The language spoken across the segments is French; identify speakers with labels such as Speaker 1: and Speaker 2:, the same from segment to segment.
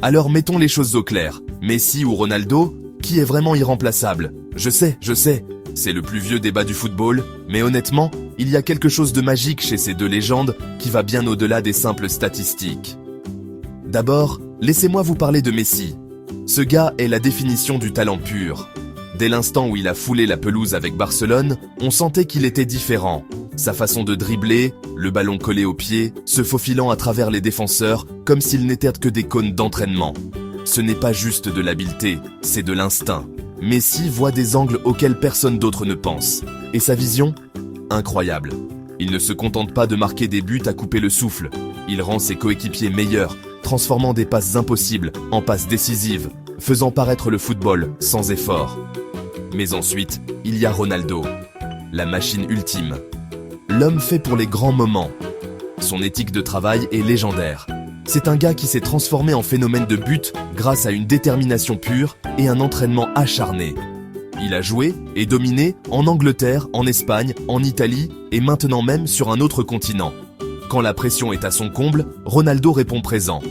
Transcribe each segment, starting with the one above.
Speaker 1: Alors mettons les choses au clair. Messi ou Ronaldo, qui est vraiment irremplaçable? Je sais, c'est le plus vieux débat du football, mais honnêtement, il y a quelque chose de magique chez ces deux légendes qui va bien au-delà des simples statistiques. D'abord, laissez-moi vous parler de Messi. Ce gars est la définition du talent pur. Dès l'instant où il a foulé la pelouse avec Barcelone, on sentait qu'il était différent. Sa façon de dribbler, le ballon collé au pied, se faufilant à travers les défenseurs comme s'ils n'étaient que des cônes d'entraînement. Ce n'est pas juste de l'habileté, c'est de l'instinct. Messi voit des angles auxquels personne d'autre ne pense. Et sa vision? Incroyable. Il ne se contente pas de marquer des buts à couper le souffle. Il rend ses coéquipiers meilleurs, transformant des passes impossibles en passes décisives, faisant paraître le football sans effort. Mais ensuite, il y a Ronaldo, la machine ultime. L'homme fait pour les grands moments. Son éthique de travail est légendaire. C'est un gars qui s'est transformé en phénomène de but grâce à une détermination pure et un entraînement acharné. Il a joué et dominé en Angleterre, en Espagne, en Italie et maintenant même sur un autre continent. Quand la pression est à son comble, Ronaldo répond présent.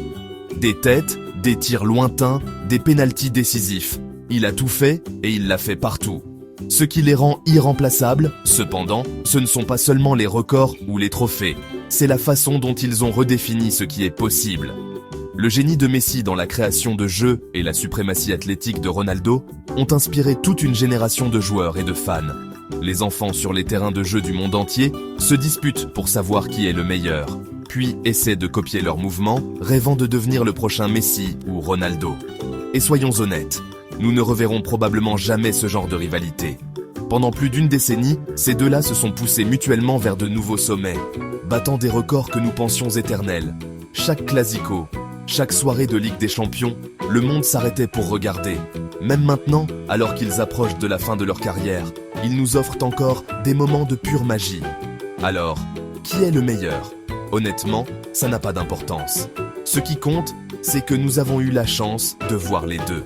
Speaker 1: Des têtes, des tirs lointains, des pénaltys décisifs. Il a tout fait et il l'a fait partout. Ce qui les rend irremplaçables, cependant, ce ne sont pas seulement les records ou les trophées. C'est la façon dont ils ont redéfini ce qui est possible. Le génie de Messi dans la création de jeux et la suprématie athlétique de Ronaldo ont inspiré toute une génération de joueurs et de fans. Les enfants sur les terrains de jeu du monde entier se disputent pour savoir qui est le meilleur, puis essaient de copier leurs mouvements, rêvant de devenir le prochain Messi ou Ronaldo. Et soyons honnêtes, nous ne reverrons probablement jamais ce genre de rivalité. Pendant plus d'une décennie, ces deux-là se sont poussés mutuellement vers de nouveaux sommets, battant des records que nous pensions éternels. Chaque classico, chaque soirée de Ligue des Champions, le monde s'arrêtait pour regarder. Même maintenant, alors qu'ils approchent de la fin de leur carrière, ils nous offrent encore des moments de pure magie. Alors, qui est le meilleur? Honnêtement, ça n'a pas d'importance. Ce qui compte, c'est que nous avons eu la chance de voir les deux.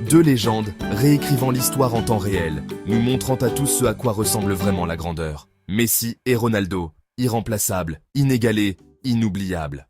Speaker 1: Deux légendes réécrivant l'histoire en temps réel, nous montrant à tous ce à quoi ressemble vraiment la grandeur. Messi et Ronaldo, irremplaçables, inégalés, inoubliables.